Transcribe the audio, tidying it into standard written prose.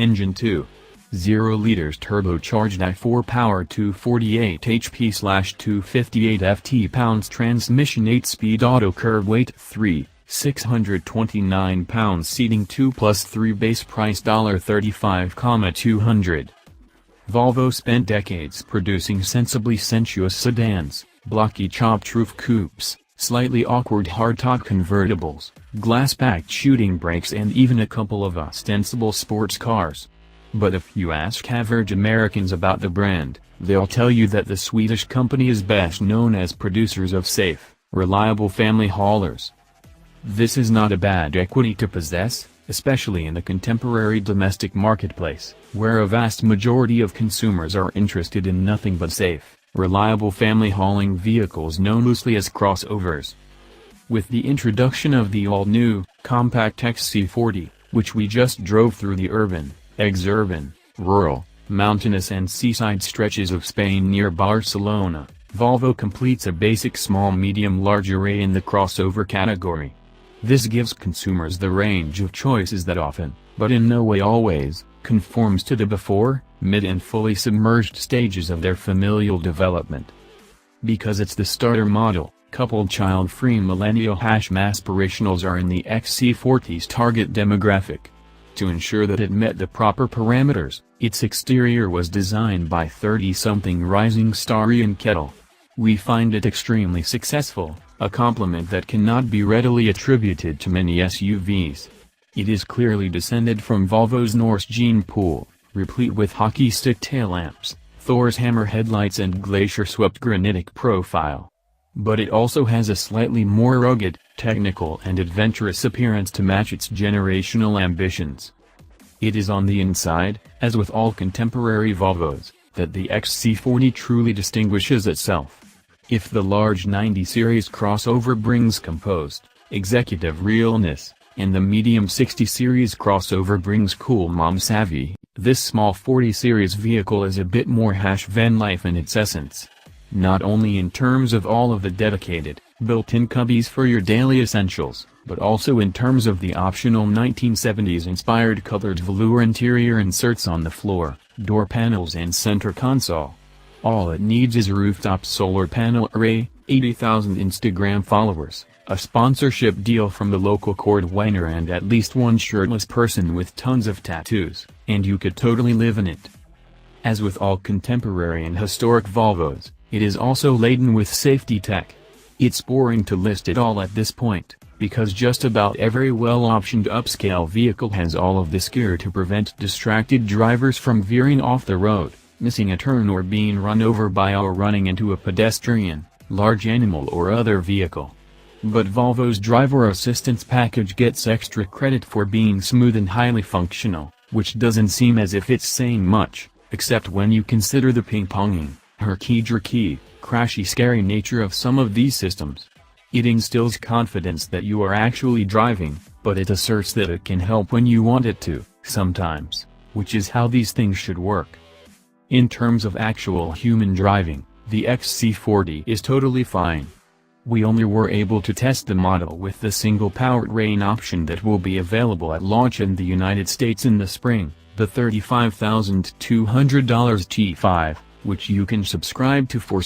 engine 2.0 liters turbocharged i4 power 248 HP/258 ft transmission 8-speed auto curve weight 629 pounds seating 2+3 base price $35,200. Volvo spent decades producing sensibly sensuous sedans, blocky chopped-roof coupes, slightly awkward hardtop convertibles, glass-packed shooting brakes and even a couple of ostensible sports cars. But if you ask average Americans about the brand, they'll tell you that the Swedish company is best known as producers of safe, reliable family haulers. This is not a bad equity to possess, especially in the contemporary domestic marketplace, where a vast majority of consumers are interested in nothing but safe, reliable family hauling vehicles known loosely as crossovers. With the introduction of the all-new, compact XC40, which we just drove through the urban, exurban, rural, mountainous and seaside stretches of Spain near Barcelona, Volvo completes a basic small-medium-large array in the crossover category. This gives consumers the range of choices that often, but in no way always, conforms to the before, mid and fully submerged stages of their familial development. Because it's the starter model, coupled child-free millennial aspirationals are in the XC40's target demographic. To ensure that it met the proper parameters, its exterior was designed by 30-something rising star Ian Kettle. We find it extremely successful, a compliment that cannot be readily attributed to many SUVs. It is clearly descended from Volvo's Norse gene pool, replete with hockey stick tail lamps, Thor's hammer headlights and glacier-swept granitic profile. But it also has a slightly more rugged, technical and adventurous appearance to match its generational ambitions. It is on the inside, as with all contemporary Volvos, that the XC40 truly distinguishes itself. If the large 90 series crossover brings composed, executive realness, and the medium 60 series crossover brings cool mom savvy, this small 40 series vehicle is a bit more van life in its essence. Not only in terms of all of the dedicated, built-in cubbies for your daily essentials, but also in terms of the optional 1970s-inspired colored velour interior inserts on the floor, door panels and center console. All it needs is a rooftop solar panel array, 80,000 Instagram followers, a sponsorship deal from the local cordwainer and at least one shirtless person with tons of tattoos, and you could totally live in it. As with all contemporary and historic Volvos, it is also laden with safety tech. It's boring to list it all at this point, because just about every well-optioned upscale vehicle has all of this gear to prevent distracted drivers from veering off the road, missing a turn or being run over by or running into a pedestrian, large animal or other vehicle. But Volvo's driver assistance package gets extra credit for being smooth and highly functional, which doesn't seem as if it's saying much, except when you consider the ping-ponging, herky-jerky, crashy scary nature of some of these systems. It instills confidence that you are actually driving, but it asserts that it can help when you want it to, sometimes, which is how these things should work. In terms of actual human driving, the XC40 is totally fine. We only were able to test the model with the single powertrain option that will be available at launch in the United States in the spring, the $35,200 T5, which you can subscribe to for